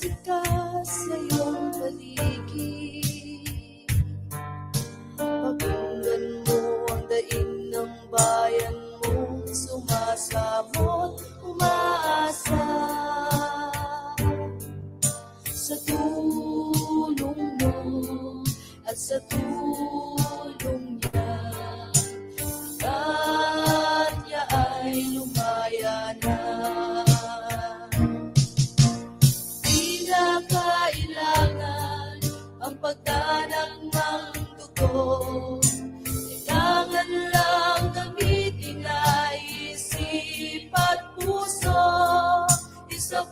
Sumisikap sa iyong paligid. Pakinggan mo ang daing ng bayan mo, sumasamot, umaasa sa tulong mo at sa tulong niya. At niya ay lumaya na. Di na kailangan ang pagdanak ng dugo. Kailangan lang gamitin ay isip at puso. Isa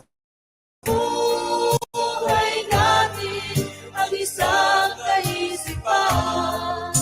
buhay natin ang isang kaisipan.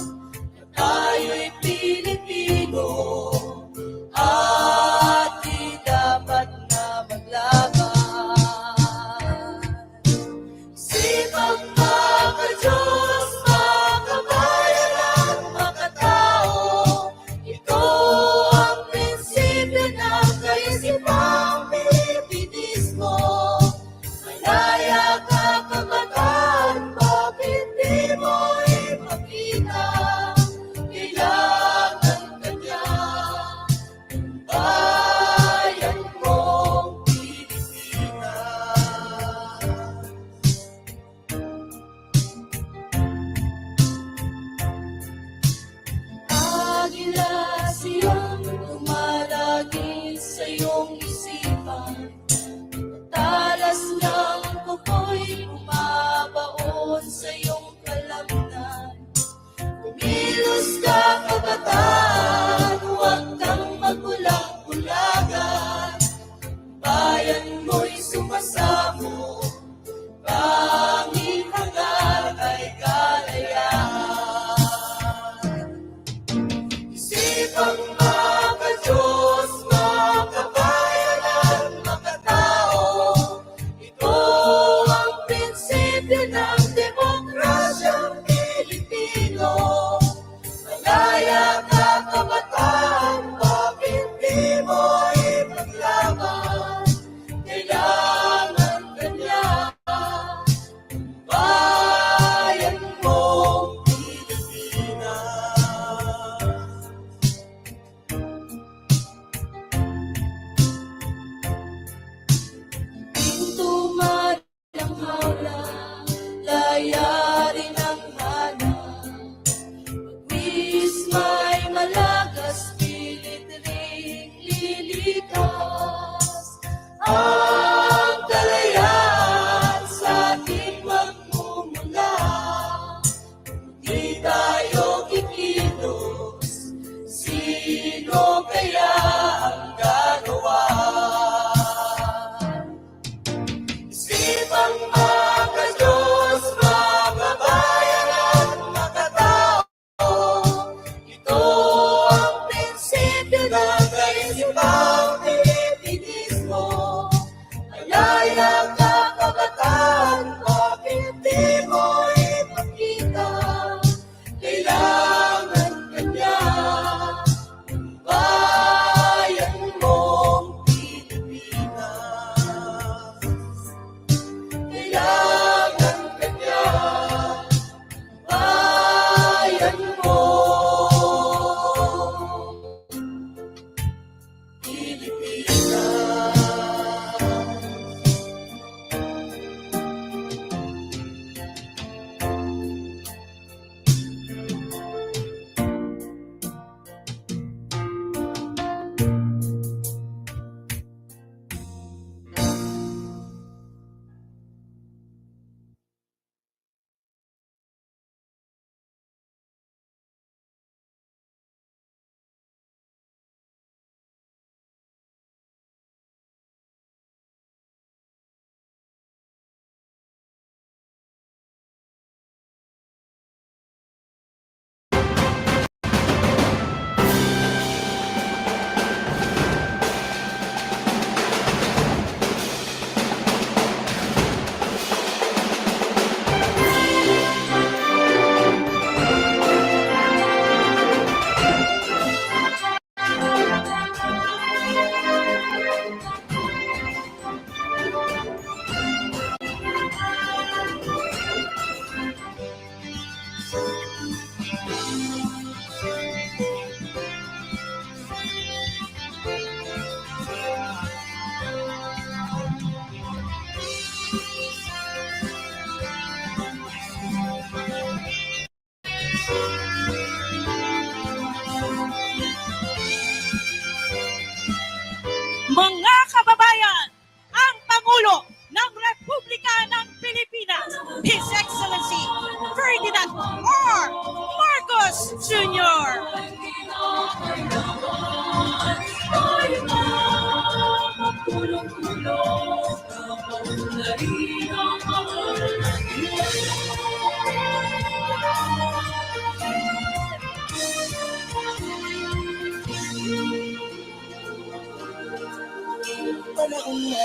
panahon na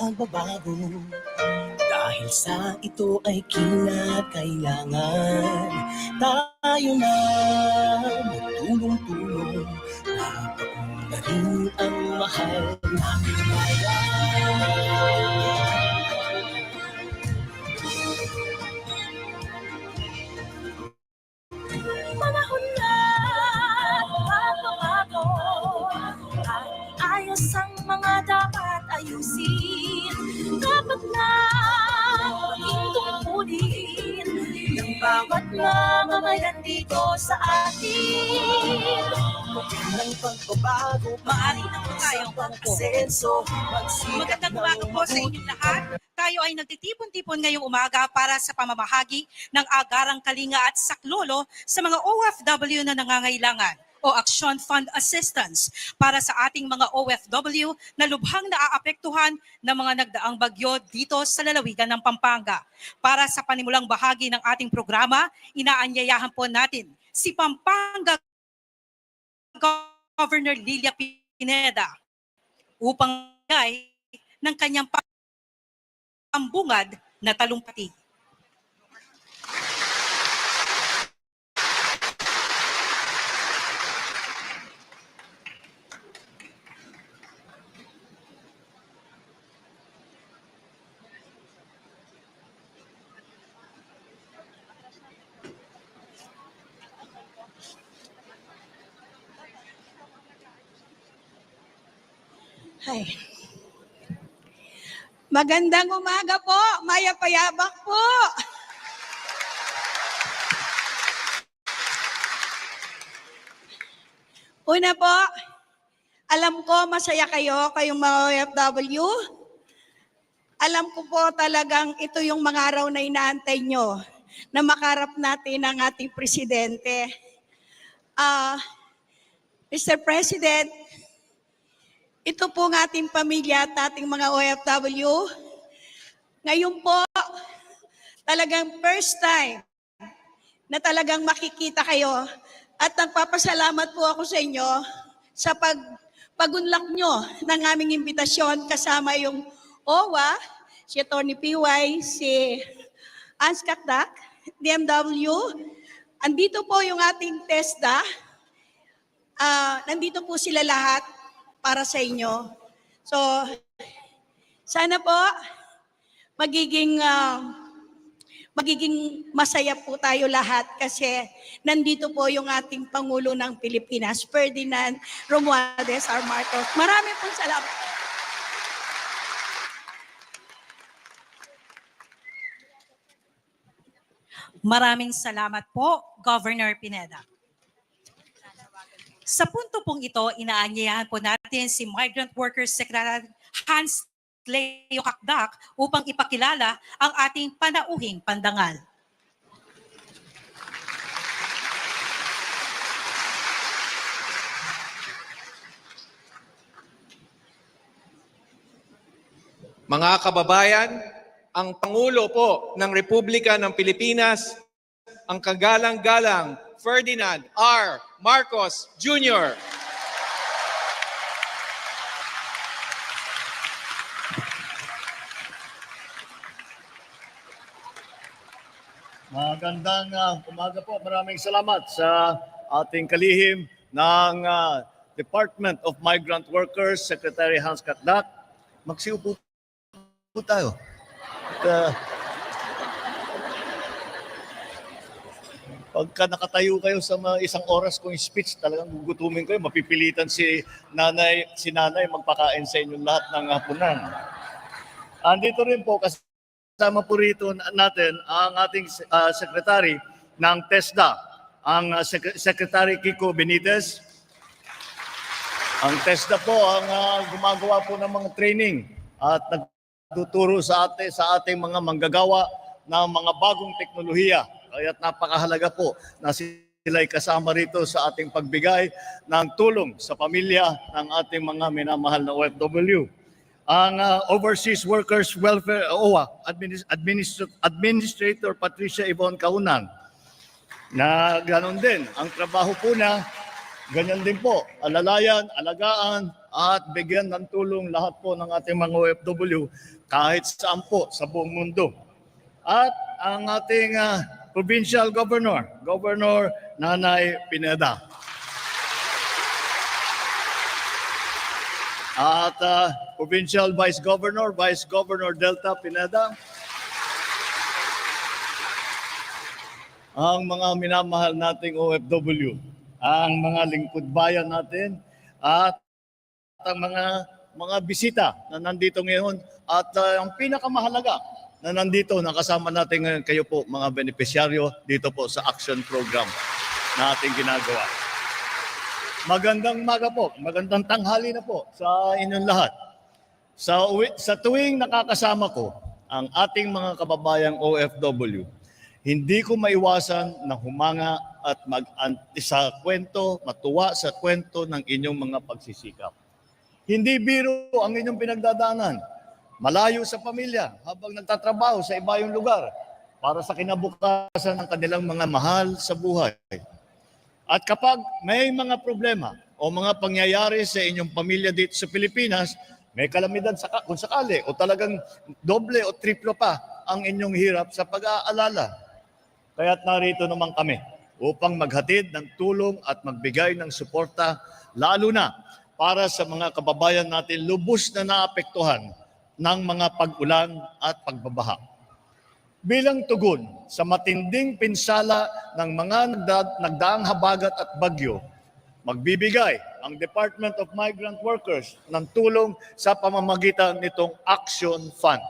ng pagbabago. Dahil sa ito ay kinakailangan tayo na magtulong-tulong na paunlarin ang mahal nating bayan. Panahon na magbabago at ayos ang mga dapat ayusin. Dapat na maging tungkulin ng bawat mamamayan dito sa atin. Ng pagbabago, maaari na po tayong pag-asenso. Magandang umaga po sa inyong lahat. Tayo ay nagtitipon-tipon ngayong umaga para sa pamamahagi ng agarang kalinga at saklolo sa mga OFW na nangangailangan o Action Fund Assistance para sa ating mga OFW na lubhang naaapektuhan ng mga nagdaang bagyo dito sa lalawigan ng Pampanga. Para sa panimulang bahagi ng ating programa, inaanyayahan po natin si Pampanga Governor Lilia Pineda upang bigay ng kanyang pambungad na talumpati. Ay. Magandang umaga po, Maya Payabak po. Una po, alam ko masaya kayong mga OFW. Alam ko po talagang ito yung mga araw na inaantay nyo na makarap natin ang ating presidente. Mr. President, ito po ang ating pamilya at ating mga OFW. Ngayon po, talagang first time na talagang makikita kayo at nagpapasalamat po ako sa inyo sa pagunlak nyo ng aming imbitasyon kasama yung OWA, si Atty. PY, si AKSYON, DMW. Andito po yung ating TESDA. Nandito po sila lahat para sa inyo. So, sana po magiging masaya po tayo lahat kasi nandito po yung ating Pangulo ng Pilipinas, Ferdinand Romualdez R. Marcos. Marami pong salamat. Maraming salamat po, Governor Pineda. Sa punto pong ito, inaanyayahan po natin si Migrant Workers Secretary Hans Leo Kakdak upang ipakilala ang ating panauhing pandangal. Mga kababayan, ang Pangulo po ng Republika ng Pilipinas, ang kagalang-galang Ferdinand R. Marcos Jr. Magandang umaga po. Maraming salamat sa ating kalihim ng Department of Migrant Workers, Secretary Hans Kakdak. Magsiupo po tayo. At, pagka nakatayo kayo sa isang oras kong speech, talagang gugutumin kayo. Mapipilitan si nanay magpakain sa inyo lahat ng hapunan. Andito rin po kasama po rito natin ang ating secretary ng TESDA, ang Secretary Kiko Benitez. Ang TESDA po ang gumagawa po ng mga training at nagtuturo sa ating mga manggagawa ng mga bagong teknolohiya. Kaya napakahalaga po na sila'y kasama rito sa ating pagbigay ng tulong sa pamilya ng ating mga minamahal na OFW. Ang Overseas Workers Welfare OWA Administrator Patricia Yvonne Kaunan na ganoon din ang trabaho po na ganyan din po, alalayan, alagaan, at bigyan ng tulong lahat po ng ating mga OFW kahit saan po sa buong mundo. At ang ating Provincial Governor, Governor Nanay Pineda. At Provincial Vice Governor, Vice Governor Delta Pineda. Ang mga minamahal nating OFW, ang mga lingkod bayan natin, at ang mga bisita na nandito ngayon, at ang pinakamahalaga na nandito, nakasama natin ngayon kayo po, mga benepisyaryo dito po sa action program na ating ginagawa. Magandang umaga po, magandang tanghali na po sa inyong lahat. Sa tuwing nakakasama ko ang ating mga kababayang OFW, hindi ko maiwasan na humanga at sa kwento, matuwa sa kwento ng inyong mga pagsisikap. Hindi biro ang inyong pinagdadaanan. Malayo sa pamilya habang nagtatrabaho sa ibayong lugar para sa kinabukasan ng kanilang mga mahal sa buhay. At kapag may mga problema o mga pangyayari sa inyong pamilya dito sa Pilipinas, may kalamidad kung sakali o talagang doble o triplo pa ang inyong hirap sa pag-aalala. Kaya't narito naman kami upang maghatid ng tulong at magbigay ng suporta, lalo na para sa mga kababayan natin lubos na naapektuhan ng mga pag-ulan at pagbabaha. Bilang tugon sa matinding pinsala ng mga nagdaang habagat at bagyo, magbibigay ang Department of Migrant Workers ng tulong sa pamamagitan nitong AKSYON Fund.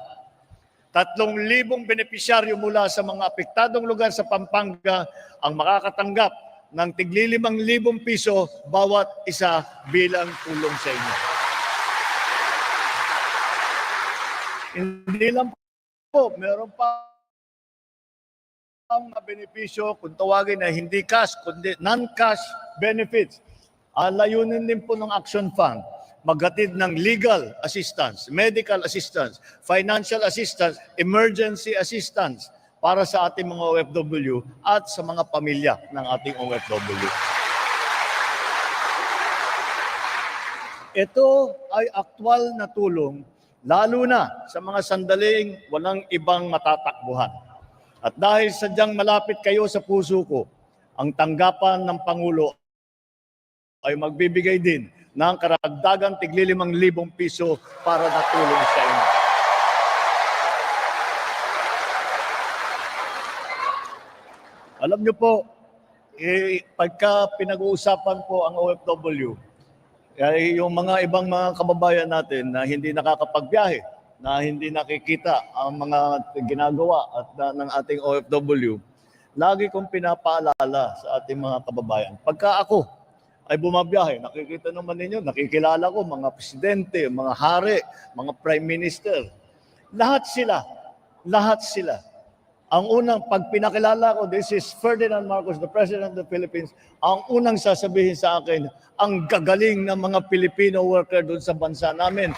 3,000 benepisyaryo mula sa mga apektadong lugar sa Pampanga ang makakatanggap ng tigli 5,000 piso bawat isa bilang tulong sa inyo. Hindi lang po, meron pa ang benepisyo kung tawagin na hindi cash, kundi non-cash benefits. Layunin din po ng Action Fund, maghatid ng legal assistance, medical assistance, financial assistance, emergency assistance para sa ating mga OFW at sa mga pamilya ng ating OFW. Ito ay aktwal na tulong, lalo na sa mga sandaling walang ibang matatakbuhan. At dahil sadyang malapit kayo sa puso ko, ang tanggapan ng Pangulo ay magbibigay din ng karagdagang tigli 5,000 piso para natulong sa inyo. Alam niyo po, pagka pinag-uusapan po ang OFW, yung mga ibang mga kababayan natin na hindi nakakapagbiyahe, na hindi nakikita ang mga ginagawa at ng ating OFW, lagi kong pinapaalala sa ating mga kababayan. Pagka ako ay bumabiyahe, nakikita naman ninyo, nakikilala ko mga presidente, mga hari, mga prime minister. Lahat sila. Ang unang, pag pinakilala ko, this is Ferdinand Marcos, the President of the Philippines, ang unang sasabihin sa akin, ang gagaling ng mga Filipino worker doon sa bansa namin.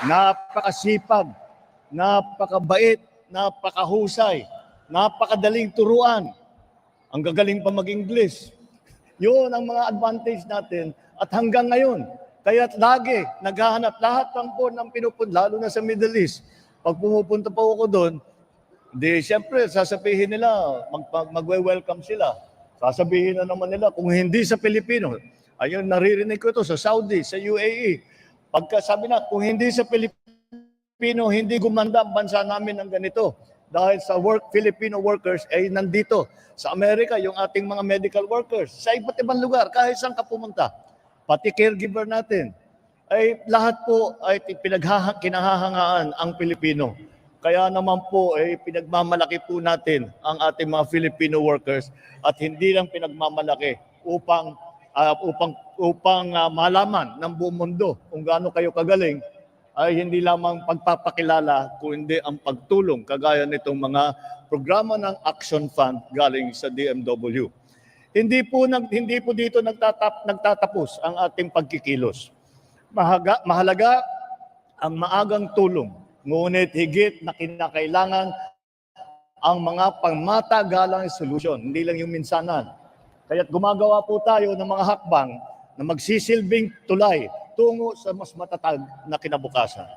Napakasipag, napakabait, napakahusay, napakadaling turuan. Ang gagaling pa mag-English. Yun ang mga advantage natin at hanggang ngayon. Kaya lagi naghahanap lahat ng po ng pinupunta, lalo na sa Middle East. Pag pumupunta po ako doon, di siyempre sasabihin nila, magwe-welcome sila. Sasabihin na naman nila, kung hindi sa Pilipino, ayun, naririnig ko ito sa Saudi, sa UAE. Pagka sabi na, kung hindi sa Pilipino, hindi gumanda ang bansa namin ng ganito. Dahil sa Filipino workers ay nandito. Sa Amerika, yung ating mga medical workers. Sa iba't ibang lugar, kahit saan ka pumunta. Pati caregiver natin. Ay lahat po ay kinahahangaan ang Pilipino. Kaya naman po ay pinagmamalaki po natin ang ating mga Filipino workers. At hindi lang pinagmamalaki upang malaman ng buong mundo kung gaano kayo kagaling, ay hindi lamang pagpapakilala, kundi ang pagtulong kagaya nitong mga programa ng Action Fund galing sa DMW. Hindi po dito nagtatapos ang ating pagkikilos. Mahalaga ang maagang tulong, ngunit higit na kinakailangan ang mga pangmatagalang solusyon, hindi lang yung minsanan. Kaya't gumagawa po tayo ng mga hakbang na magsisilbing tulay tungo sa mas matatag na kinabukasan.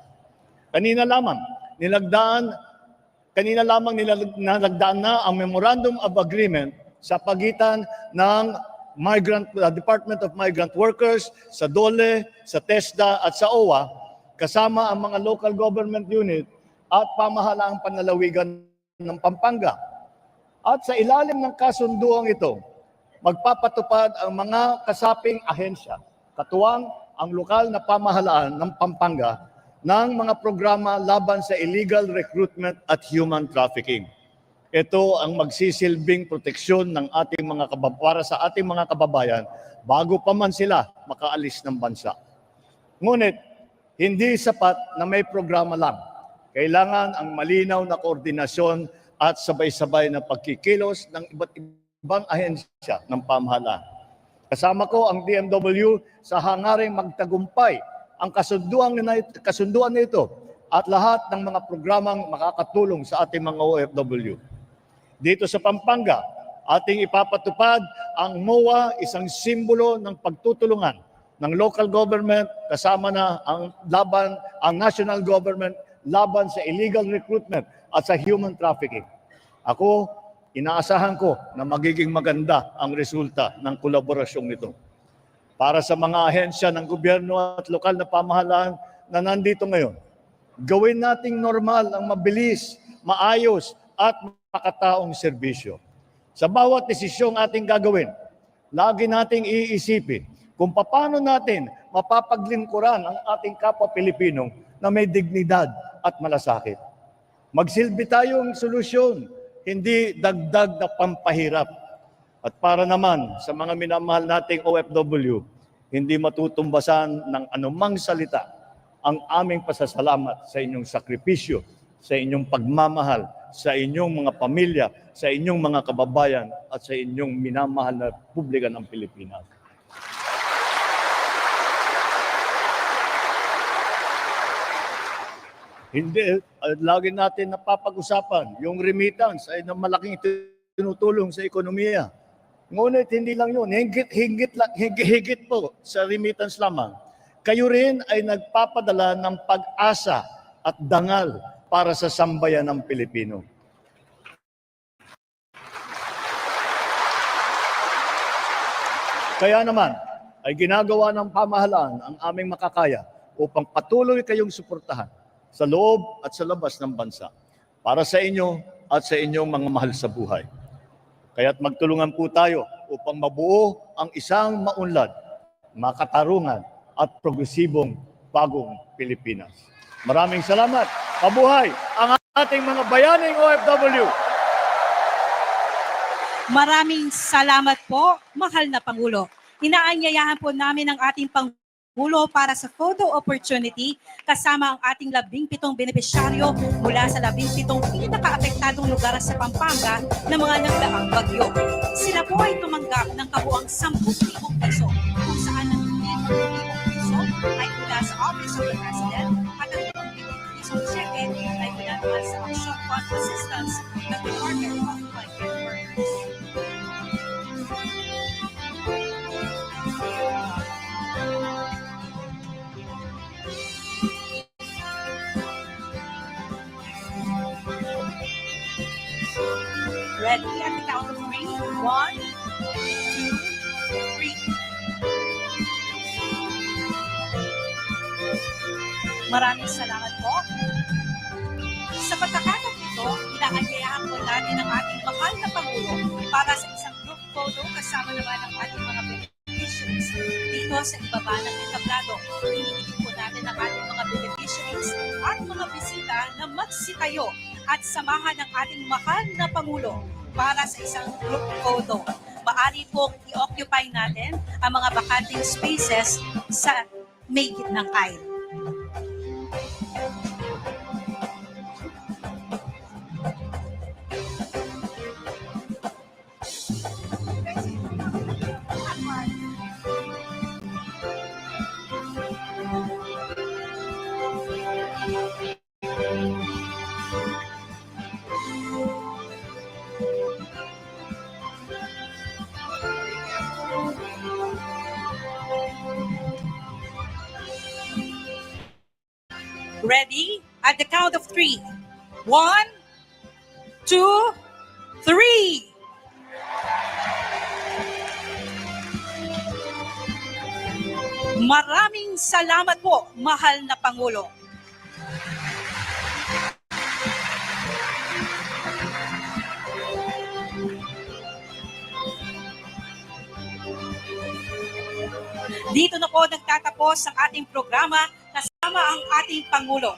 Kanina lamang nilagdaan na ang Memorandum of Agreement sa pagitan ng Department of Migrant Workers, sa DOLE, sa TESDA at sa OWA, kasama ang mga local government unit at pamahalaang panlalawigan ng Pampanga. At sa ilalim ng kasunduang ito, magpapatupad ang mga kasaping ahensya, katuwang ang lokal na pamahalaan ng Pampanga ng mga programa laban sa illegal recruitment at human trafficking. Ito ang magsisilbing proteksyon ng ating para sa ating mga kababayan bago pa man sila makaalis ng bansa. Ngunit, hindi sapat na may programa lang. Kailangan ang malinaw na koordinasyon at sabay-sabay na pagkikilos ng iba't ibang ahensya ng pamahalaan. Kasama ko ang DMW sa hangaring magtagumpay ang kasunduan nito at lahat ng mga programang makakatulong sa ating mga OFW. Dito sa Pampanga, ating ipapatupad ang MOA, isang simbolo ng pagtutulungan ng local government kasama na ang national government laban sa illegal recruitment at sa human trafficking. Ako, inaasahan ko na magiging maganda ang resulta ng kolaborasyong nito. Para sa mga ahensya ng gobyerno at lokal na pamahalaan na nandito ngayon, gawin nating normal ang mabilis, maayos at makataong serbisyo. Sa bawat desisyong ating gagawin, lagi nating iisipin kung paano natin mapapaglingkuran ang ating kapwa Pilipino na may dignidad at malasakit. Magsilbi tayong solusyon, hindi dagdag na pampahirap. At para naman sa mga minamahal nating OFW, hindi matutumbasan ng anumang salita ang aming pasasalamat sa inyong sakripisyo, sa inyong pagmamahal, sa inyong mga pamilya, sa inyong mga kababayan at sa inyong minamahal na publika ng Pilipinas. Hindi, lagi natin napapag-usapan, yung remittance ay malaking tinutulong sa ekonomiya. Ngunit hindi lang yun, higit po sa remittance lamang. Kayo rin ay nagpapadala ng pag-asa at dangal para sa sambayan ng Pilipino. Kaya naman, ay ginagawa ng pamahalaan ang aming makakaya upang patuloy kayong suportahan sa loob at sa labas ng bansa para sa inyo at sa inyong mga mahal sa buhay. Kaya't magtulungan po tayo upang mabuo ang isang maunlad, makatarungan at progresibong bagong Pilipinas. Maraming salamat. Mabuhay ang ating mga bayaning OFW. Maraming salamat po, mahal na Pangulo. Inaanyayahan po namin ang ating Pangulo para sa photo opportunity kasama ang ating 17 benepisyaryo mula sa 17 pinaka-apektadong lugar sa Pampanga ng mga nagdaang bagyo. Sila po ay tumanggap ng kabuang 10,000 piso kung saan ang 10,000 piso ay mula sa Office of the President at ang 10,000 piso cheque ay mula naman sa Action Fund Assistance ng Department of Migrant Workers. Ready at the count of 3. 1, 2, 3. Maraming salamat po. Sa pagkakataon ito, inaanyayahan po natin ang ating mahal na Pangulo para sa isang group photo kasama naman ang ating mga beneficiaries dito sa ibaba ng entablado. Iniigit po natin ang ating mga beneficiaries at mga bisita na magsitayo at samahan ng ating mahal na Pangulo para sa isang group photo. Maaari pong i-occupy natin ang mga bakanting spaces sa may gitnang aisle. Ready? At the count of 3. 1, 2, 3. Maraming salamat po, mahal na Pangulo. Dito na po nagtatapos ang ating programa kasama ang ating Pangulo.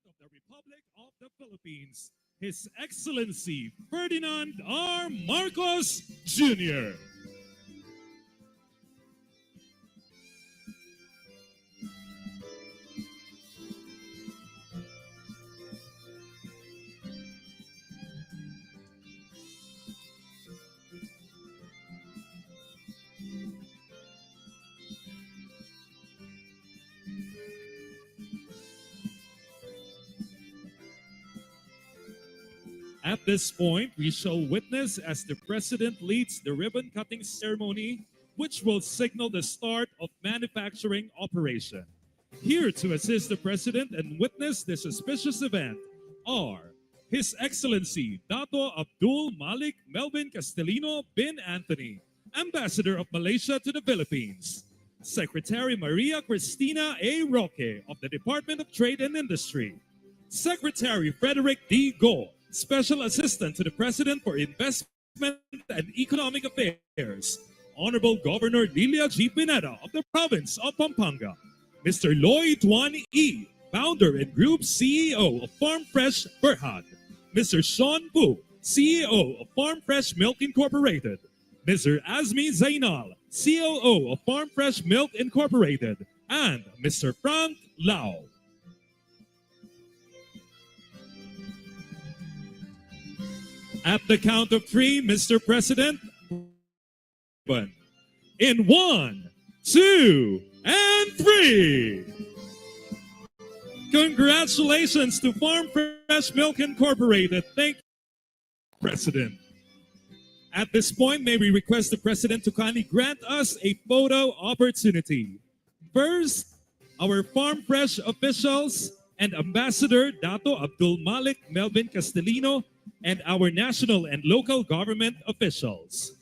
of the Republic of the Philippines, His Excellency Ferdinand R. Marcos Jr. At this point, we shall witness as the President leads the ribbon-cutting ceremony, which will signal the start of manufacturing operation. Here to assist the President and witness this auspicious event are His Excellency Dato Abdul Malik Melvin Castellino bin Anthony, Ambassador of Malaysia to the Philippines, Secretary Maria Cristina A. Roque of the Department of Trade and Industry, Secretary Frederick D. Go, Special Assistant to the President for Investment and Economic Affairs, Honorable Governor Lilia G. Pineda of the Province of Pampanga, Mr. Lloyd Juan E., Founder and Group CEO of Farm Fresh Berhad, Mr. Sean Pu, CEO of Farm Fresh Milk Incorporated, Mr. Azmi Zainal, COO of Farm Fresh Milk Incorporated, and Mr. Frank Lau. At the count of 3, Mr. President, in 1, 2, and 3. Congratulations to Farm Fresh Milk Incorporated. Thank you, President. At this point, may we request the President to kindly grant us a photo opportunity. First, our Farm Fresh officials and Ambassador Dato Abdul Malik Melvin Castellino and our national and local government officials.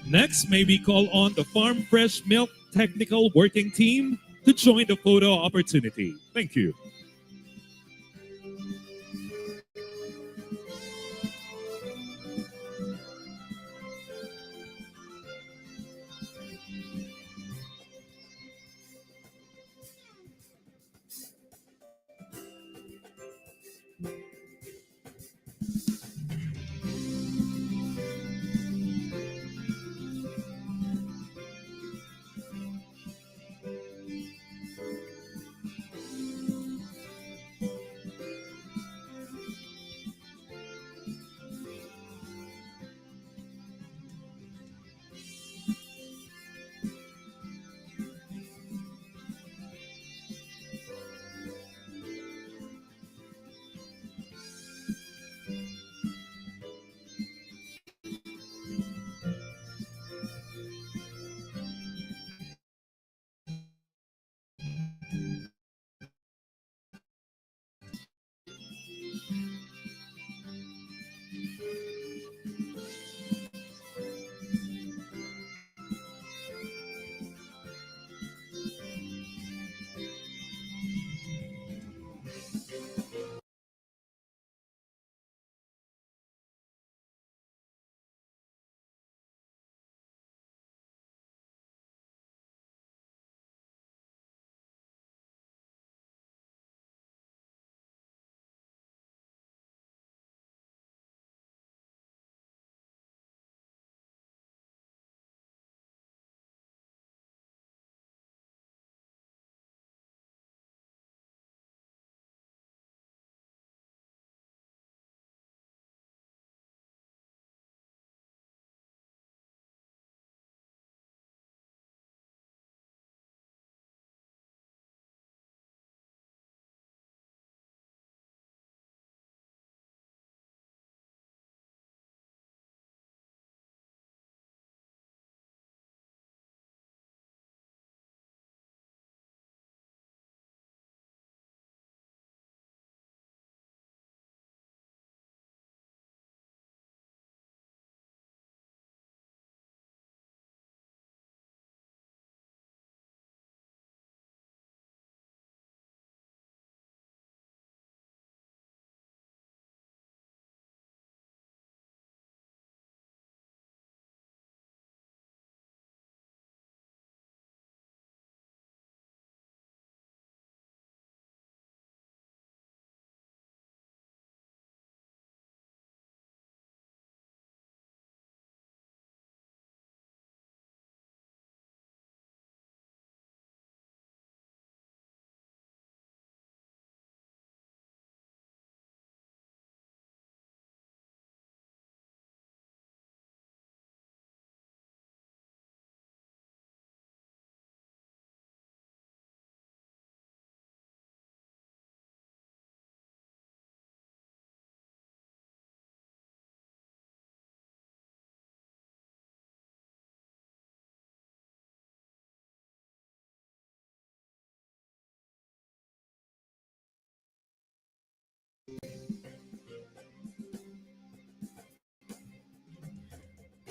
Next, may we call on the Farm Fresh Milk Technical Working Team to join the photo opportunity. Thank you.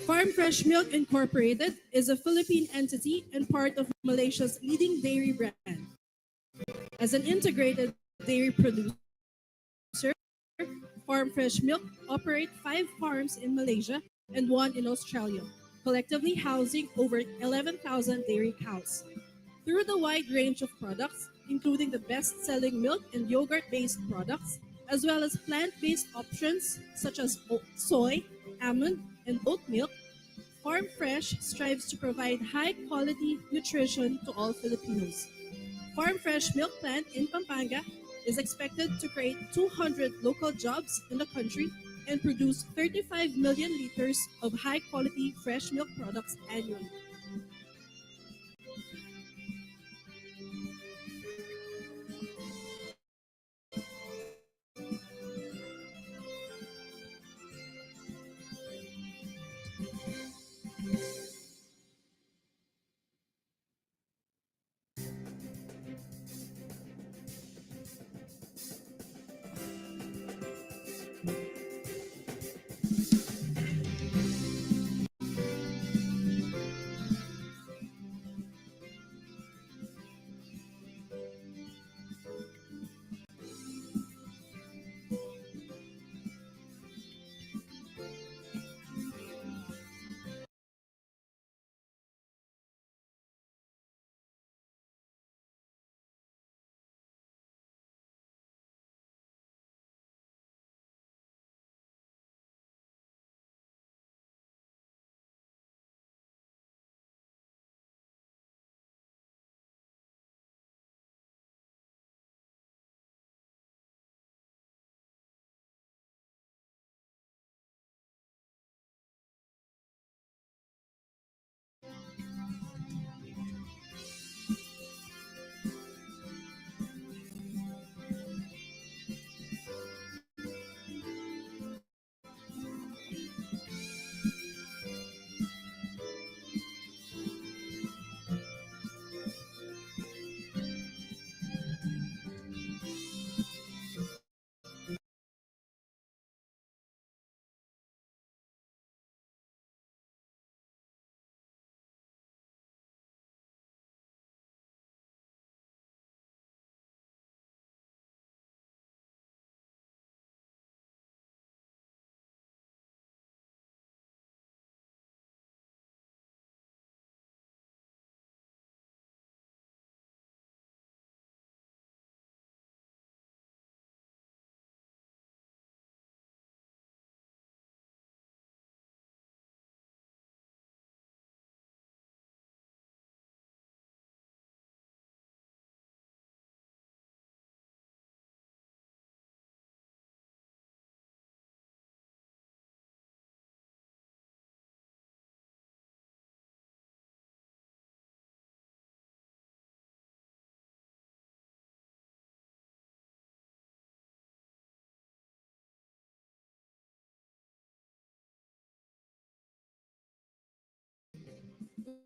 Farm Fresh Milk Incorporated is a Philippine entity and part of Malaysia's leading dairy brand. As an integrated dairy producer, Farm Fresh Milk operates 5 farms in Malaysia and 1 in Australia, collectively housing over 11,000 dairy cows. Through the wide range of products, including the best-selling milk and yogurt-based products, as well as plant-based options such as soy, almond, and oat milk, Farm Fresh strives to provide high-quality nutrition to all Filipinos. Farm Fresh Milk Plant in Pampanga is expected to create 200 local jobs in the country and produce 35 million liters of high-quality fresh milk products annually.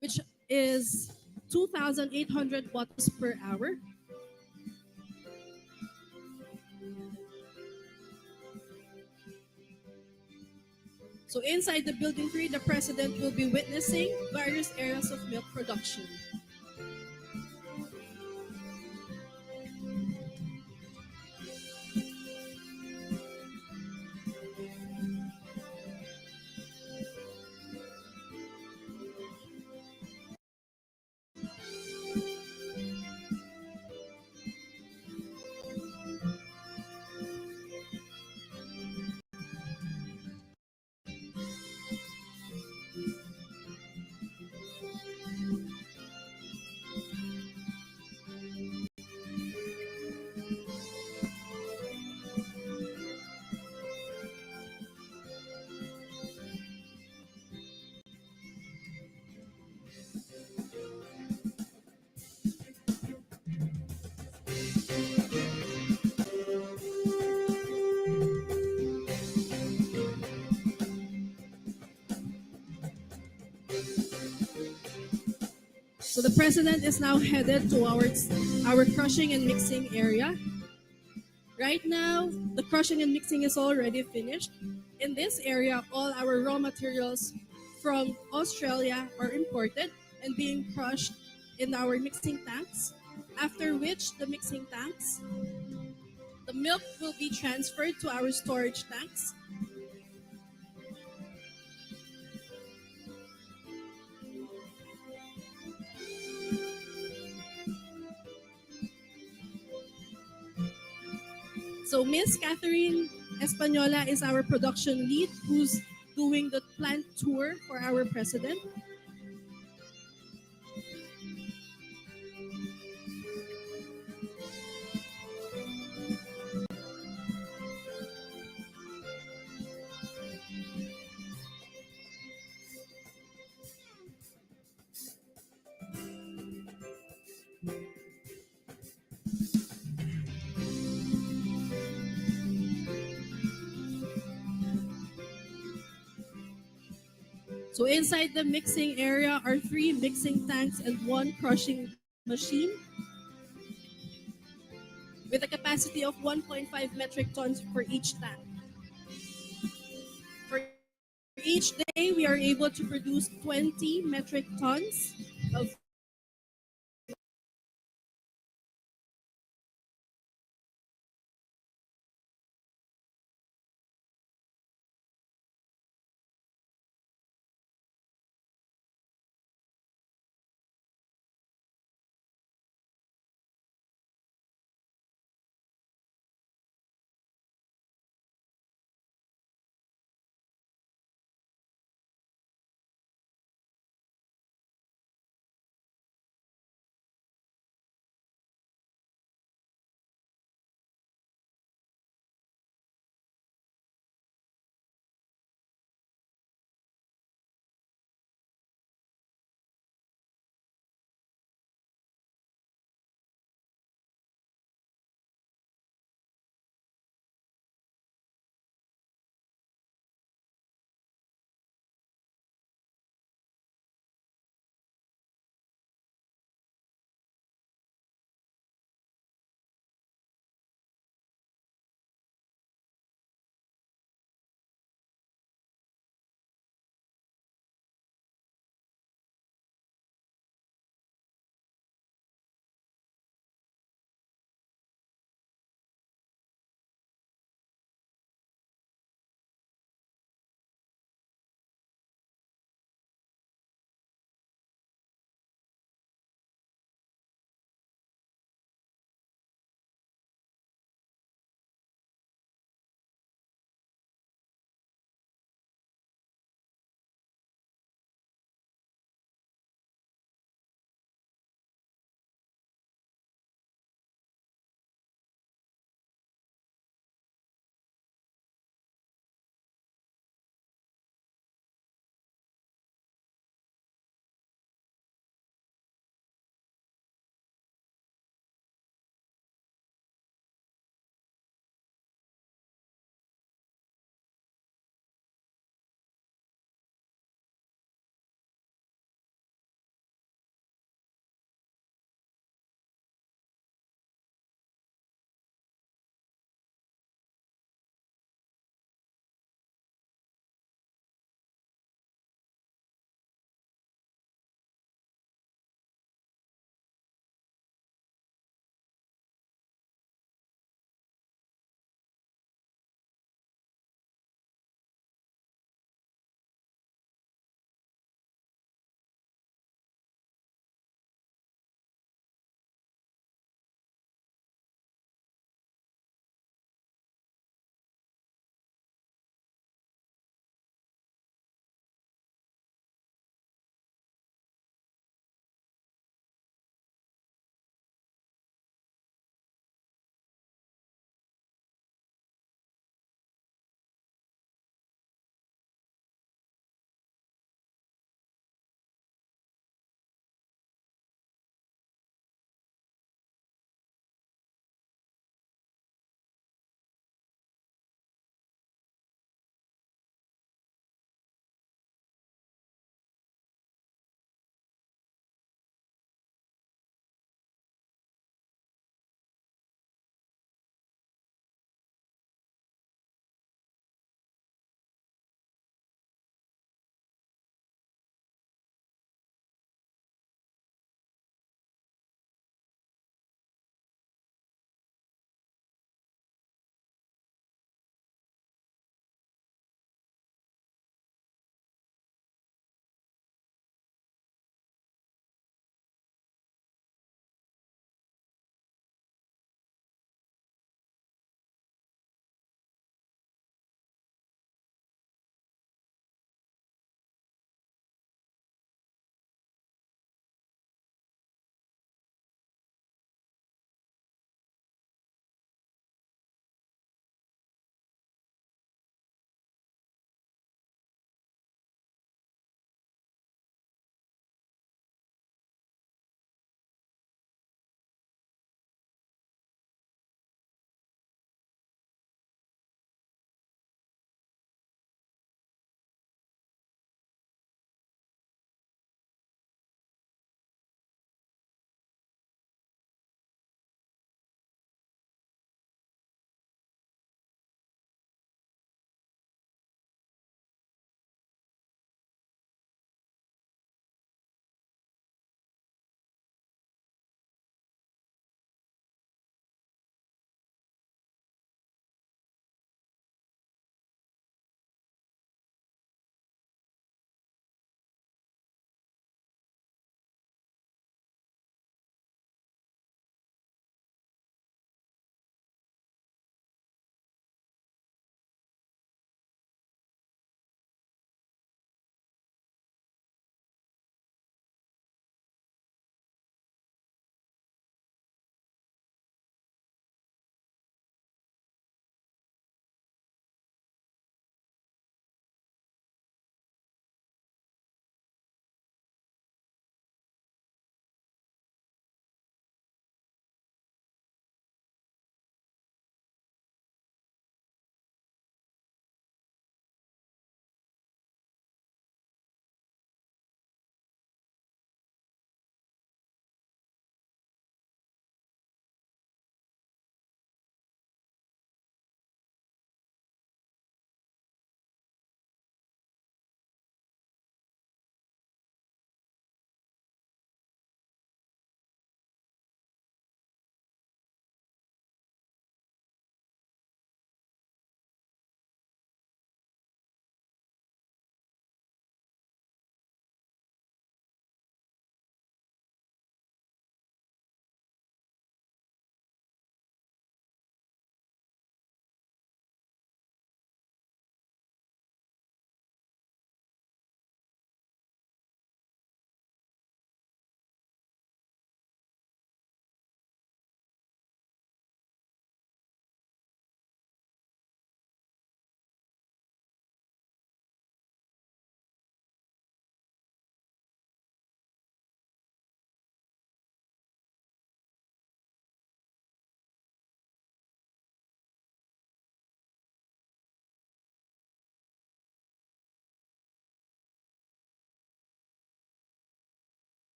Which is 2,800 watts per hour. So inside the building 3, the president will be witnessing various areas of milk production. So the president is now headed towards our crushing and mixing area. Right now, the crushing and mixing is already finished. In this area, all our raw materials from Australia are imported and being crushed in our mixing tanks, after which the milk will be transferred to our storage tanks. So Miss Catherine Espanola is our production lead who's doing the plant tour for our president. So inside the mixing area are 3 mixing tanks and 1 crushing machine with a capacity of 1.5 metric tons for each tank. For each day, we are able to produce 20 metric tons of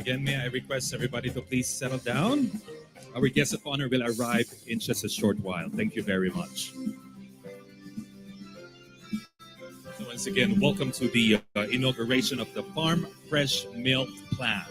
Again, may I request everybody to please settle down? Our guest of honor will arrive in just a short while. Thank you very much. So once again, welcome to the inauguration of the Farm Fresh Milk Plant.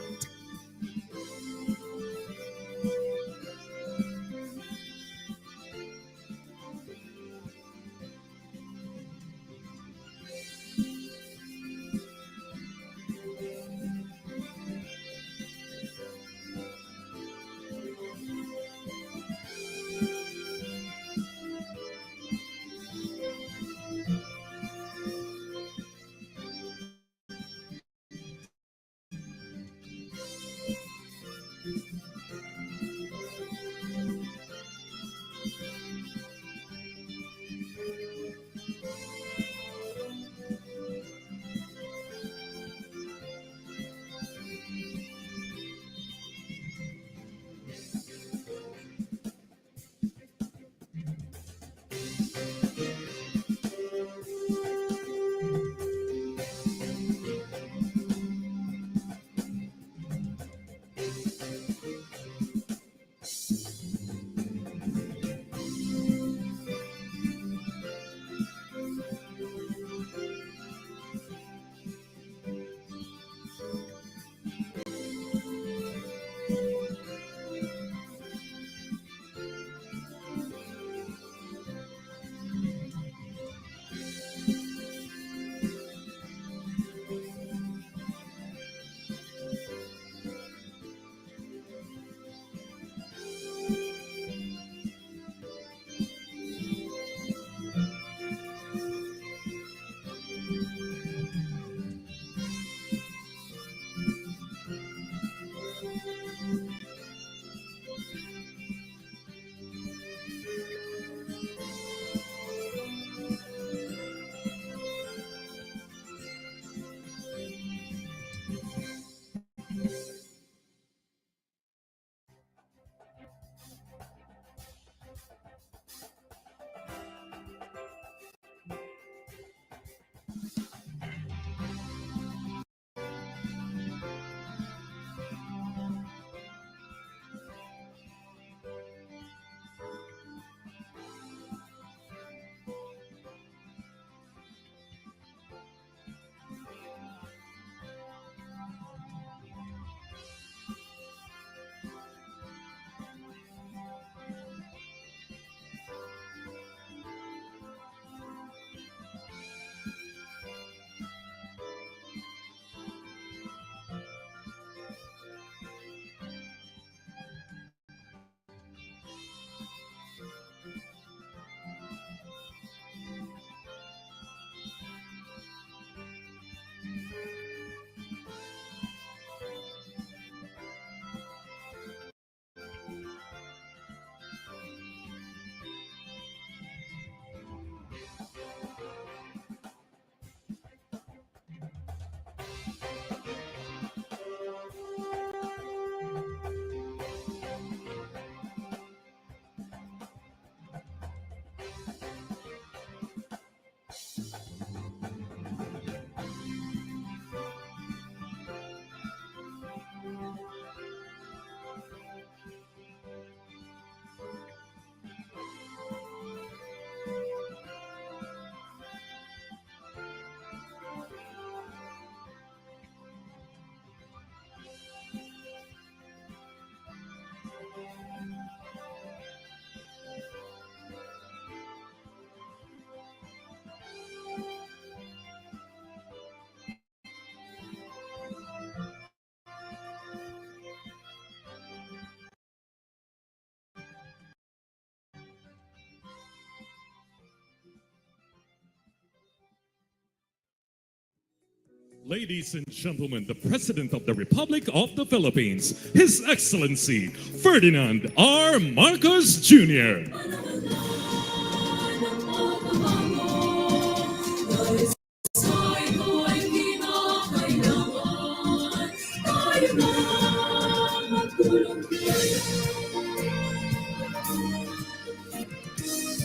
Ladies and gentlemen, the President of the Republic of the Philippines, His Excellency Ferdinand R. Marcos Jr.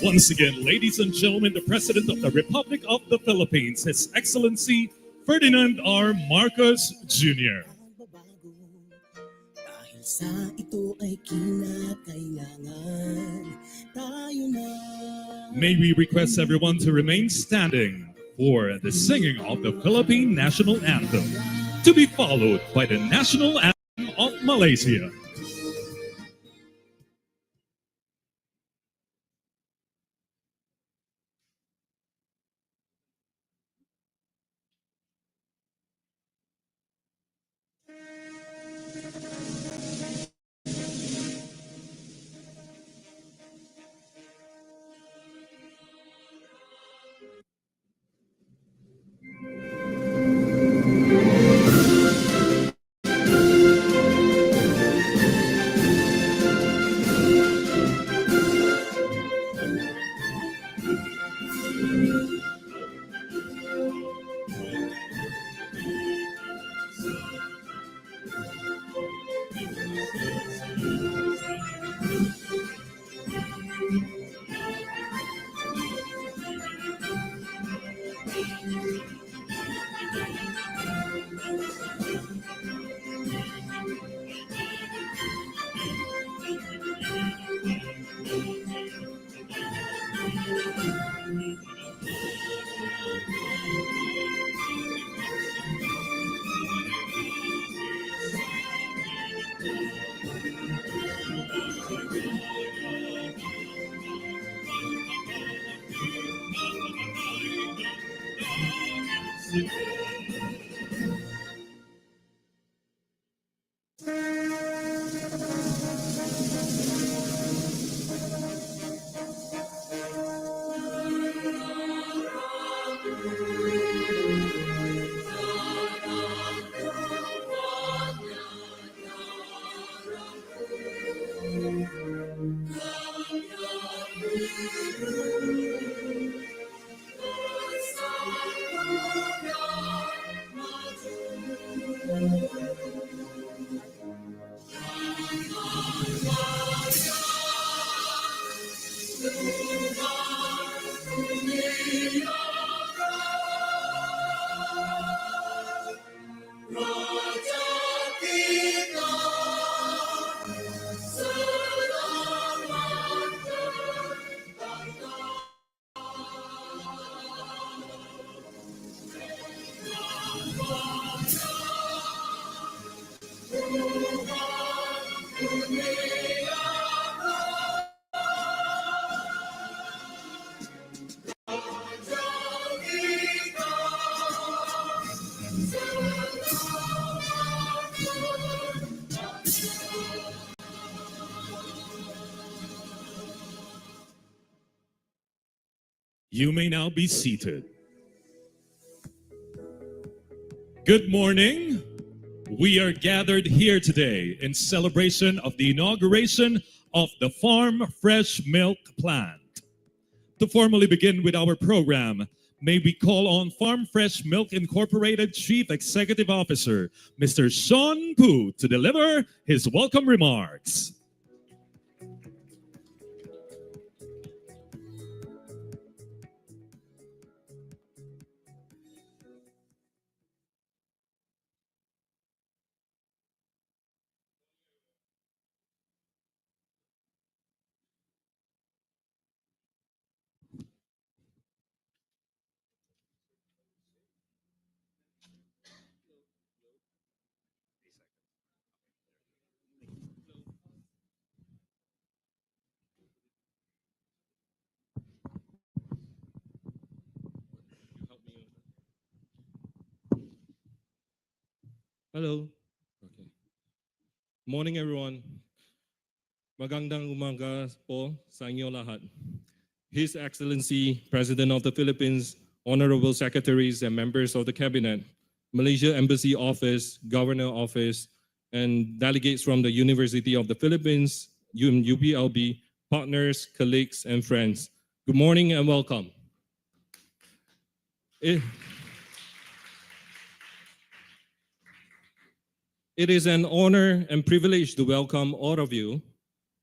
Once again, ladies and gentlemen, the President of the Republic of the Philippines, His Excellency Ferdinand R. Marcos Jr. Bansa ito ay kinakailangan. Tayo na. May we request everyone to remain standing for the singing of the Philippine National Anthem, to be followed by the National Anthem of Malaysia. You may now be seated. Good morning. We are gathered here today in celebration of the inauguration of the Farm Fresh Milk Plant. To formally begin with our program, may we call on Farm Fresh Milk Incorporated Chief Executive Officer, Mr. Sean Pu, to deliver his welcome remarks. Hello. Okay. Morning everyone. Magandang umaga po sa inyo lahat. His Excellency President of the Philippines, Honorable Secretaries and members of the Cabinet, Malaysia Embassy Office, Governor Office, and delegates from the University of the Philippines, UPLB, partners, colleagues, and friends. Good morning and welcome. It is an honor and privilege to welcome all of you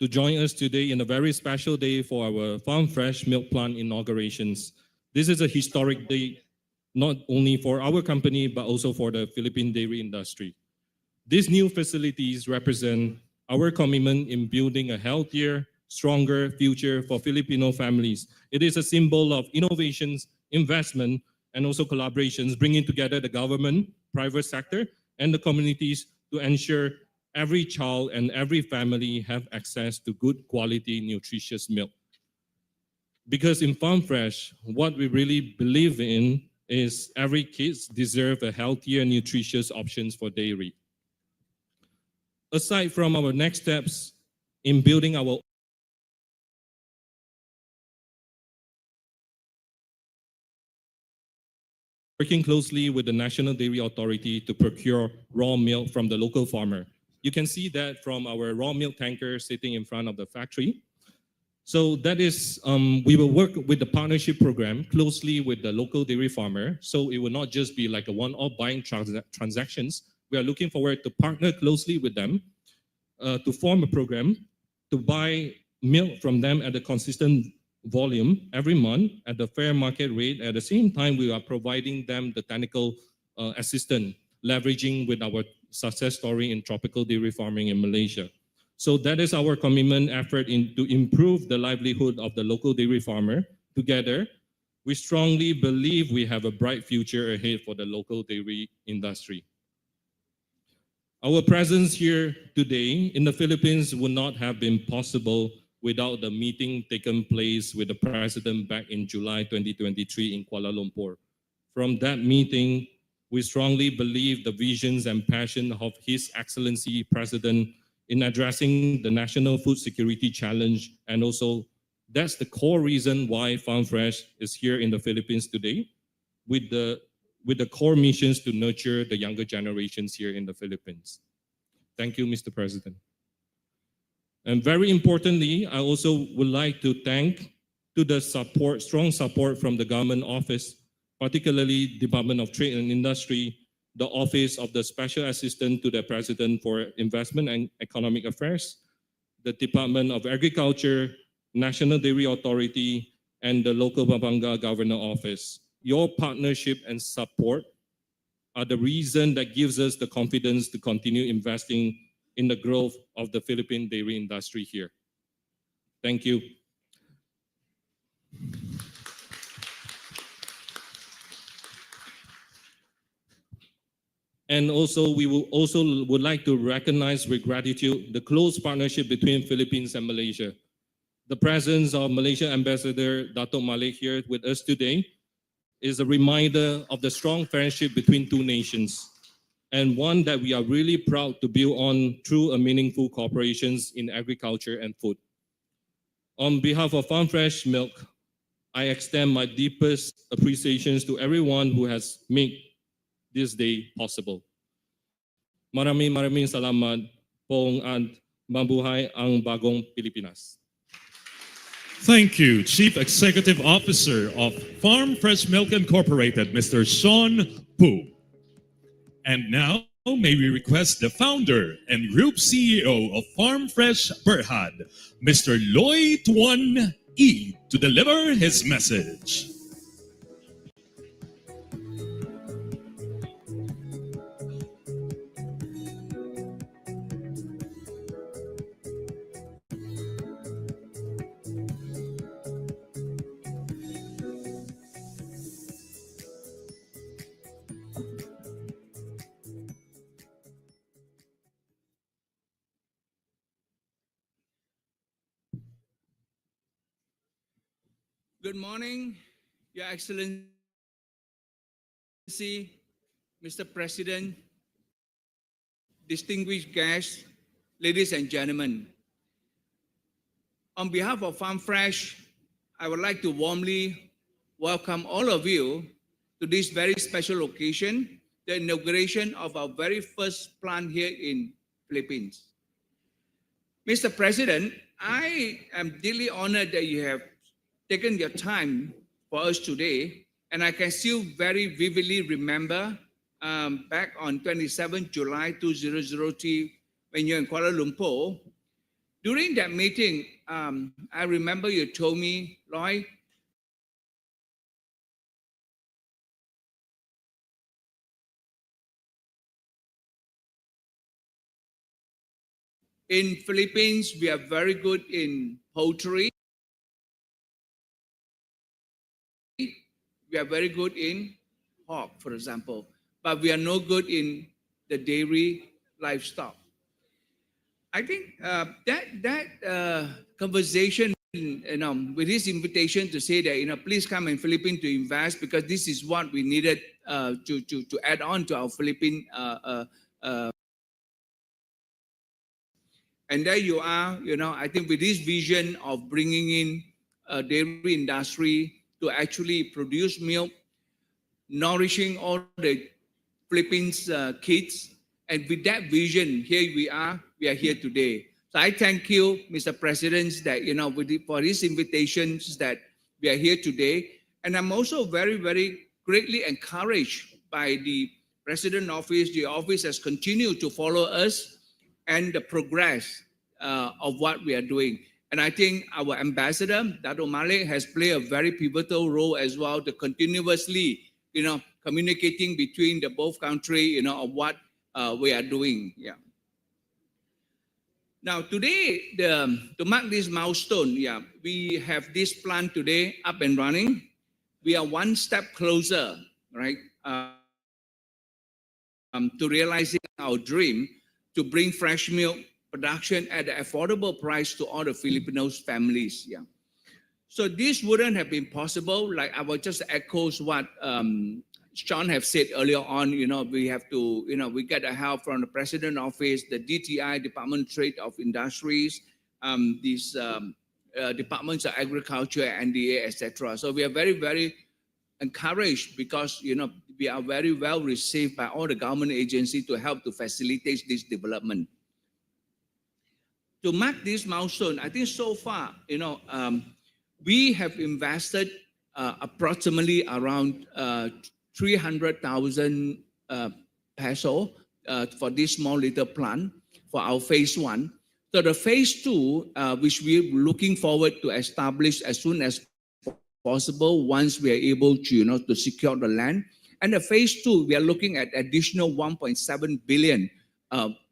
to join us today in a very special day for our Farm Fresh Milk Plant inaugurations. This is a historic day, not only for our company, but also for the Philippine dairy industry. These new facilities represent our commitment in building a healthier, stronger future for Filipino families. It is a symbol of innovations, investment, and also collaborations, bringing together the government, private sector, and the communities to ensure every child and every family have access to good quality, nutritious milk. Because in Farm Fresh, what we really believe in is every kids deserve a healthier, nutritious options for dairy. Aside from our next steps in building our working closely with the National Dairy Authority to procure raw milk from the local farmer. You can see that from our raw milk tanker sitting in front of the factory. So that is, we will work with the partnership program closely with the local dairy farmer. So it will not just be like a one-off buying transactions. We are looking forward to partner closely with them to form a program to buy milk from them at a consistent volume every month at the fair market rate. At the same time, we are providing them the technical assistance, leveraging with our success story in tropical dairy farming in Malaysia. So that is our commitment effort to improve the livelihood of the local dairy farmer. Together, we strongly believe we have a bright future ahead for the local dairy industry. Our presence here today in the Philippines would not have been possible without the meeting taken place with the President back in July 2023 in Kuala Lumpur. From that meeting, we strongly believe the visions and passion of His Excellency President in addressing the national food security challenge, and also that's the core reason why Farm Fresh is here in the Philippines today with the core missions to nurture the younger generations here in the Philippines. Thank you, Mr. President. And very importantly, I also would like to thank to the strong support from the government office, particularly Department of Trade and Industry, the Office of the Special Assistant to the President for Investment and Economic Affairs, the Department of Agriculture, National Dairy Authority, and the local Pampanga Governor Office. Your partnership and support are the reason that gives us the confidence to continue investing in the growth of the Philippine dairy industry here. Thank you. And also, we would like to recognize with gratitude the close partnership between Philippines and Malaysia. The presence of Malaysia Ambassador Dato' Malik here with us today is a reminder of the strong friendship between two nations, and one that we are really proud to build on through a meaningful cooperations in agriculture and food. On behalf of Farm Fresh Milk, I extend my deepest appreciations to everyone who has made this day possible. Maraming salamat po at mabuhay ang bagong Pilipinas. Thank you, Chief Executive Officer of Farm Fresh Milk Incorporated, Mr. Sean Pu. And now, may we request the founder and group CEO of Farm Fresh Berhad, Mr. Loy Tuan E, to deliver his message. Good morning, Your Excellency, Mr. President, distinguished guests, ladies and gentlemen. On behalf of Farm Fresh, I would like to warmly welcome all of you to this very special occasion, the inauguration of our very first plant here in Philippines. Mr. President, I am deeply honored that you have taken your time for us today, and I can still very vividly remember back on 27 July 2003 when you're in Kuala Lumpur. During that meeting, I remember you told me, Loy, In Philippines, we are very good in poultry. We are very good in pork, for example, but we are no good in the dairy livestock. I think that conversation, with his invitation to say that, please come in Philippines to invest, because this is what we needed to add on to our Philippine. And there you are, I think with this vision of bringing in a dairy industry to actually produce milk, nourishing all the Philippines kids. And with that vision, here we are here today. So I thank you, Mr. President, that, for these invitations that we are here today. And I'm also very, very greatly encouraged by the President Office. The office has continued to follow us and the progress of what we are doing. And I think our ambassador, Dato Malik, has played a very pivotal role as well to continuously, communicating between the both countries, of what we are doing. Yeah. Now today, to mark this milestone, we have this plan today up and running. We are one step closer, right, to realizing our dream to bring fresh milk production at an affordable price to all the Filipinos families. Yeah. So this wouldn't have been possible. Like I will just echo what Sean have said earlier on. We have to, we get the help from the President Office, the DTI, Department of Trade of Industries, these Departments of Agriculture, NDA, etc. So we are very, very encouraged because, we are very well received by all the government agencies to help to facilitate this development. To mark this milestone, I think so far, we have invested approximately around 300,000 peso for this small little plant for our phase 1. So the phase 2, which we're looking forward to establish as soon as possible once we are able to, to secure the land. And the phase 2, we are looking at additional 1.7 billion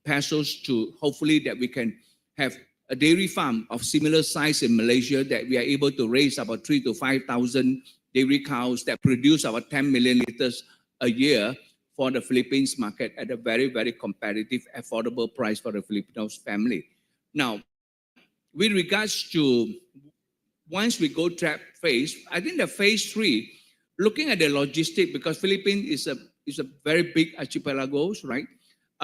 pesos to hopefully that we can have a dairy farm of similar size in Malaysia, that we are able to raise about 3,000 to 5,000 dairy cows that produce about 10 million liters a year for the Philippines market at a very, very competitive, affordable price for the Filipinos family. Now, with regards to once we go to that phase, I think the phase 3, looking at the logistics, because Philippines is a very big archipelago, right?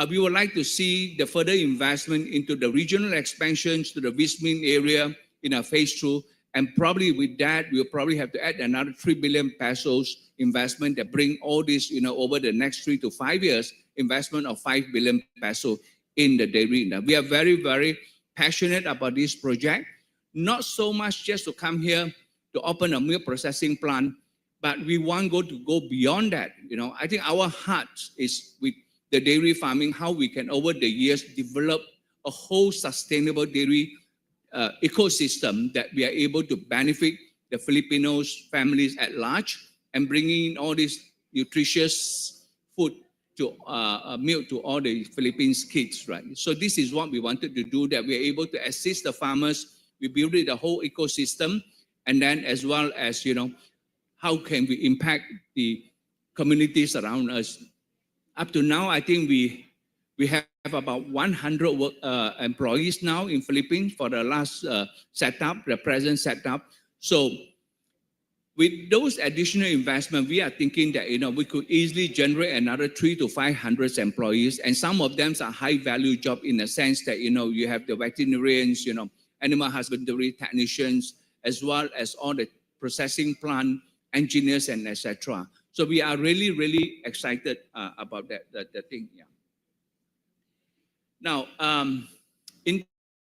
We would like to see the further investment into the regional expansions to the Vismin area in our phase 2. And probably with that, we'll probably have to add another 3 billion pesos investment that bring all this, over the next 3 to 5 years, investment of 5 billion peso in the dairy industry. We are very, very passionate about this project. Not so much just to come here to open a milk processing plant, but we want to go beyond that. I think our heart is with the dairy farming, how we can over the years develop a whole sustainable dairy ecosystem that we are able to benefit the Filipinos families at large and bringing in all this nutritious food to milk to all the Philippines kids, right? So this is what we wanted to do, that we are able to assist the farmers. We build the whole ecosystem, and then as well as, how can we impact the communities around us. Up to now, I think we have about 100 employees now in Philippines for the last setup, the present setup. So with those additional investment, we are thinking that, we could easily generate another 300 to 500 employees. And some of them are high value job in the sense that, you have the veterinarians, animal husbandry technicians, as well as all the processing plant engineers and etc. So we are really, really excited about that thing. Yeah. Now, in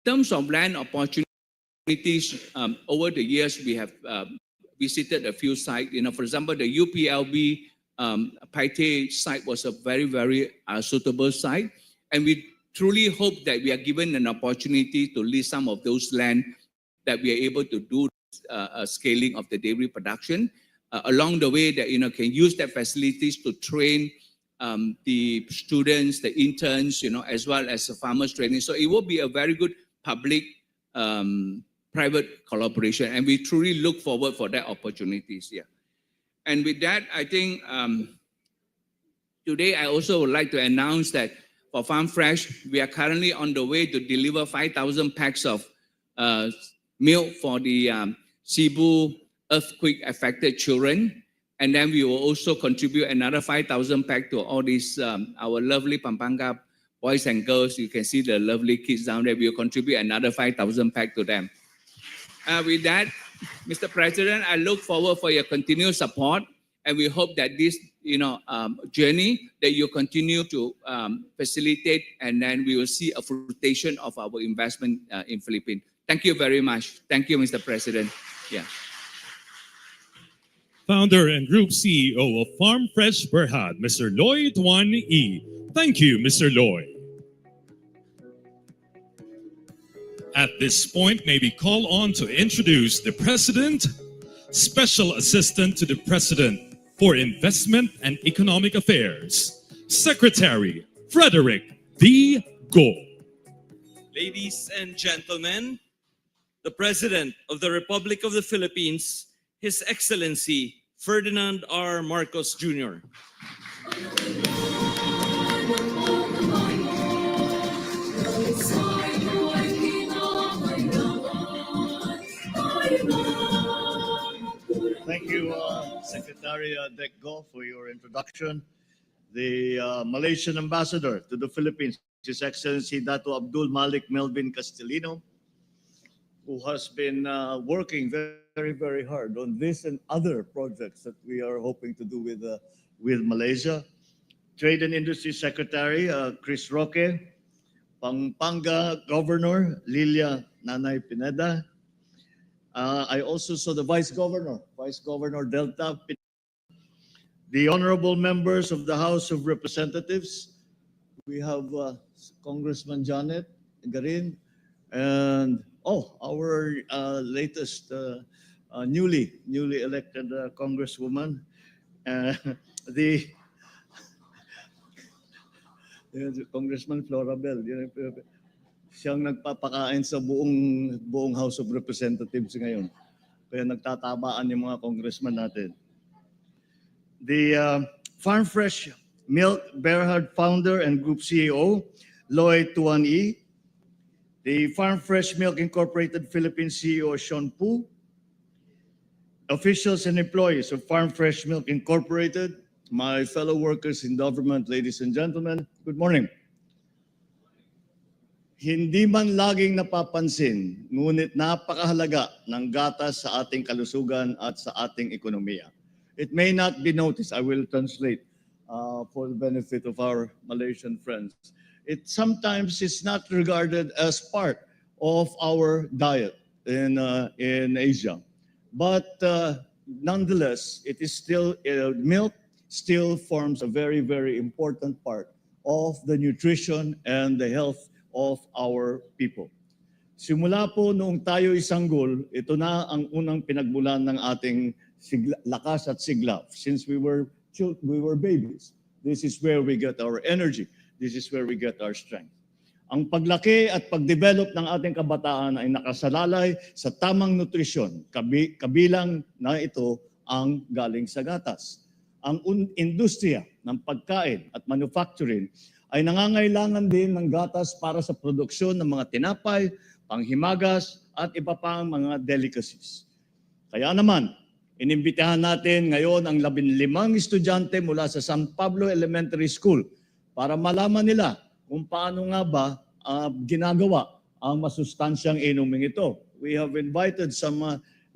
terms of land opportunities, over the years we have visited a few sites. For example, the UPLB Paite site was a very, very suitable site, and we truly hope that we are given an opportunity to lease some of those land that we are able to do scaling of the dairy production. Along the way that, can use that facilities to train the students, the interns, as well as the farmers training. So it will be a very good public private collaboration, and we truly look forward for that opportunities here. And with that, I think today I also would like to announce that for Farm Fresh, we are currently on the way to deliver 5,000 packs of milk for the Cebu earthquake-affected children. And then we will also contribute another 5,000 packs to all these, our lovely Pampanga boys and girls. You can see the lovely kids down there. We will contribute another 5,000 packs to them. With that, Mr. President, I look forward for your continued support, and we hope that this, journey that you continue to facilitate, and then we will see a fruition of our investment in Philippines. Thank you very much. Thank you, Mr. President. Yeah. Founder and Group CEO of Farm Fresh Berhad, Mr. Lloyd Tuan E. Thank you, Mr. Lloyd. At this point, may we call on to introduce the President, Special Assistant to the President for Investment and Economic Affairs, Secretary Frederick V. Go. Ladies and gentlemen, the President of the Republic of the Philippines, His Excellency Ferdinand R. Marcos Jr. Thank you, Secretary Dekgo, for your introduction. The Malaysian Ambassador to the Philippines, His Excellency Dato Abdul Malik Melvin Castellino, who has been working very, very hard on this and other projects that we are hoping to do with Malaysia. Trade and Industry Secretary Chris Roque, Pampanga Governor Lilia Nanay Pineda. I also saw the Vice Governor Delta, the honorable members of the House of Representatives. We have Congressman Janet Garin, and our latest newly elected Congresswoman, the Congressman Florabel. Siyang nagpapakain sa buong House of Representatives ngayon. Kaya nagtatabaan yung mga congressman natin. The Farm Fresh Milk Berhad founder and group CEO, Lloyd Tuan E. The Farm Fresh Milk Incorporated Philippines CEO, Sean Pu. Officials and employees of Farm Fresh Milk Incorporated, my fellow workers in government, ladies and gentlemen, good morning. Hindi man laging napapansin, ngunit napakahalaga ng gatas sa ating kalusugan at sa ating ekonomiya. It may not be noticed. I will translate for the benefit of our Malaysian friends. It sometimes is not regarded as part of our diet in Asia. But nonetheless, it is still, milk still forms a very, very important part of the nutrition and the health of our people. Simula po noong tayo isanggol, ito na ang unang pinagmulan ng ating lakas at sigla. Since we were babies, this is where we get our energy. This is where we get our strength. Ang paglaki at pagdevelop ng ating kabataan ay nakasalalay sa tamang nutrisyon, kabilang na ito ang galing sa gatas. Ang industriya ng pagkain at manufacturing ay nangangailangan din ng gatas para sa produksyon ng mga tinapay, panghimagas, at iba pang mga delicacies. Kaya naman, inimbitahan natin ngayon ang 15 estudyante mula sa San Pablo Elementary School para malaman nila kung paano nga ba ginagawa ang masustansyang inuming ito. We have invited some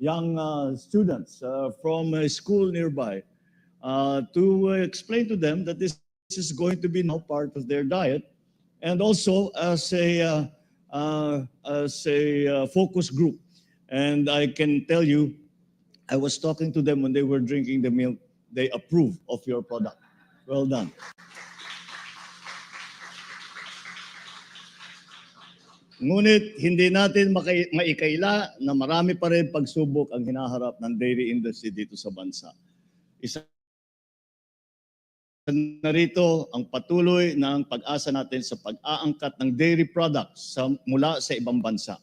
young students from a school nearby to explain to them that this is going to be now part of their diet, and also as a focus group. And I can tell you, I was talking to them when they were drinking the milk. They approve of your product. Well done. Ngunit hindi natin maikaila na marami pa rin pagsubok ang hinaharap ng dairy industry dito sa bansa. Isa narito ang patuloy ng pag-asa natin sa pag-aangkat ng dairy products mula sa ibang bansa.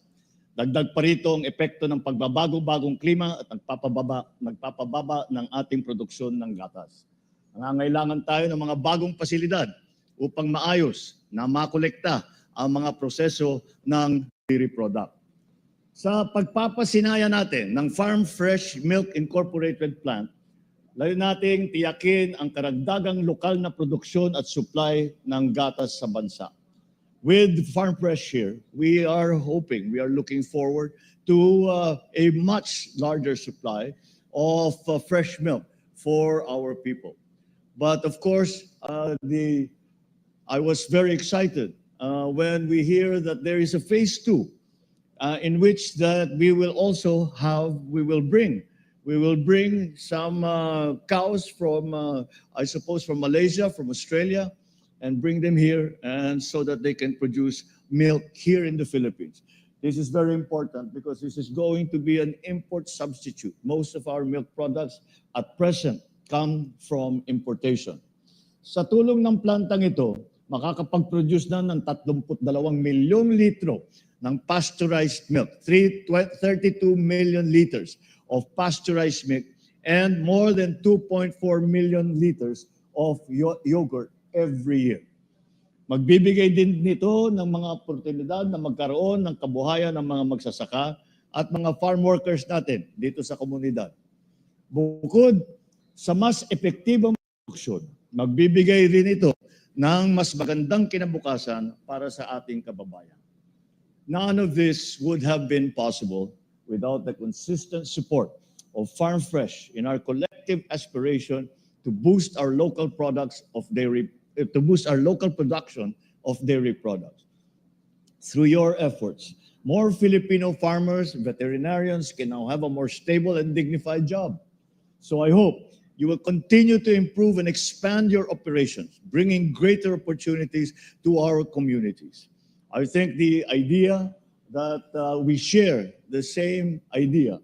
Dagdag pa rito ang epekto ng pagbabago-bagong klima at nagpapababa ng ating produksyon ng gatas. Nangangailangan tayo ng mga bagong pasilidad upang maayos na makolekta ang mga proseso ng dairy product. Sa pagpapasinaya natin ng Farm Fresh Milk Incorporated Plant, layo nating tiyakin ang karagdagang lokal na produksyon at supply ng gatas sa bansa. With Farm Fresh here, we are looking forward to a much larger supply of fresh milk for our people. But of course, I was very excited when we hear that there is a phase 2 in which that we will bring some cows from, I suppose, from Malaysia, from Australia, and bring them here, and so that they can produce milk here in the Philippines. This is very important because this is going to be an import substitute. Most of our milk products at present come from importation. Sa tulong ng plantang ito, makakapag-produce na ng 32 milyong litro ng pasteurized milk, 32 million liters of pasteurized milk, and more than 2.4 million liters of yogurt every year. Magbibigay din nito ng mga oportunidad na magkaroon ng kabuhayan ng mga magsasaka at mga farm workers natin dito sa komunidad. Bukod sa mas epektibong produksyon, magbibigay rin ito ng mas magandang kinabukasan para sa ating kababayan. None of this would have been possible without the consistent support of Farm Fresh in our collective aspiration to boost our local products of dairy, to boost our local production of dairy products. Through your efforts, more Filipino farmers, veterinarians can now have a more stable and dignified job. So I hope you will continue to improve and expand your operations, bringing greater opportunities to our communities. I think the idea that we share the same idea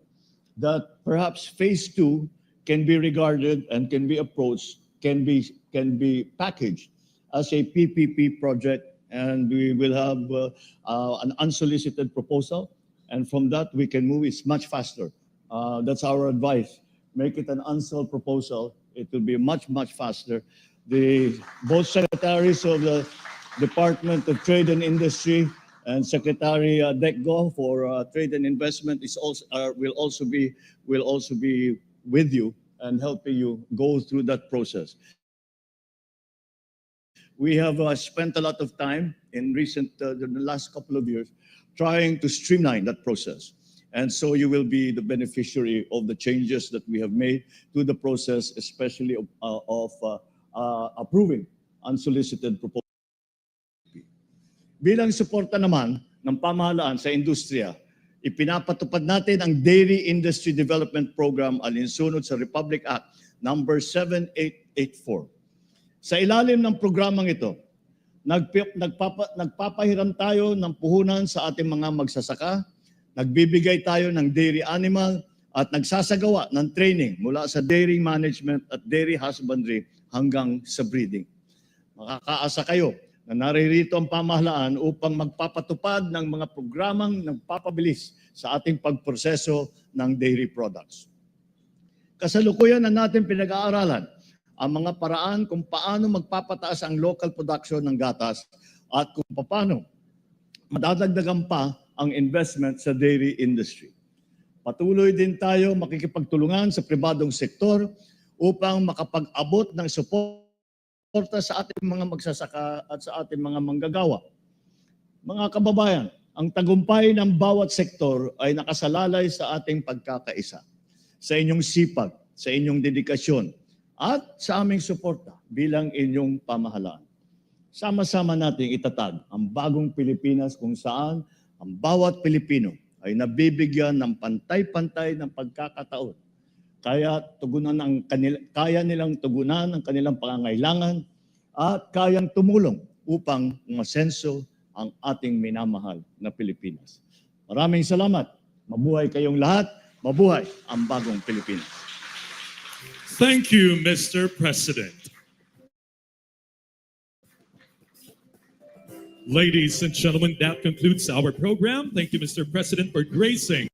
that perhaps phase 2 can be regarded and can be approached, can be packaged as a PPP project, and we will have an unsolicited proposal, and from that we can move it much faster. That's our advice. Make it an unsold proposal. It will be much faster. Both secretaries of the Department of Trade and Industry and Secretary Decgo for Trade and Investment will also be with you and helping you go through that process. We have spent a lot of time in the last couple of years trying to streamline that process. And so you will be the beneficiary of the changes that we have made to the process, especially of approving unsolicited proposals. Bilang suporta naman ng pamahalaan sa industriya, ipinapatupad natin ang Dairy Industry Development Program alinsunod sa Republic Act number 7884. Sa ilalim ng programang ito, nagpapahiram tayo ng puhunan sa ating mga magsasaka, nagbibigay tayo ng dairy animal, at nagsasagawa ng training mula sa dairy management at dairy husbandry hanggang sa breeding. Makakaasa kayo na naririto ang pamahalaan upang magpapatupad ng mga programang nagpapabilis sa ating pagproseso ng dairy products. Kasalukuyan na natin pinag-aaralan ang mga paraan kung paano magpapataas ang local production ng gatas at kung paano madadagdagan pa ang investment sa dairy industry. Patuloy din tayo makikipagtulungan sa pribadong sektor upang makapag-abot ng support sa ating mga magsasaka at sa ating mga manggagawa. Mga kababayan, ang tagumpay ng bawat sektor ay nakasalalay sa ating pagkakaisa, sa inyong sipag, sa inyong dedikasyon, at sa aming suporta bilang inyong pamahalaan. Sama-sama nating itatag ang bagong Pilipinas kung saan ang bawat Pilipino ay nabibigyan ng pantay-pantay ng pagkakataon. Kaya nilang tugunan ang kanilang pangangailangan at kayang tumulong upang umasenso ang ating minamahal na Pilipinas. Maraming salamat. Mabuhay kayong lahat. Mabuhay ang bagong Pilipinas. Thank you, Mr. President. Ladies and gentlemen, that concludes our program. Thank you, Mr. President, for gracing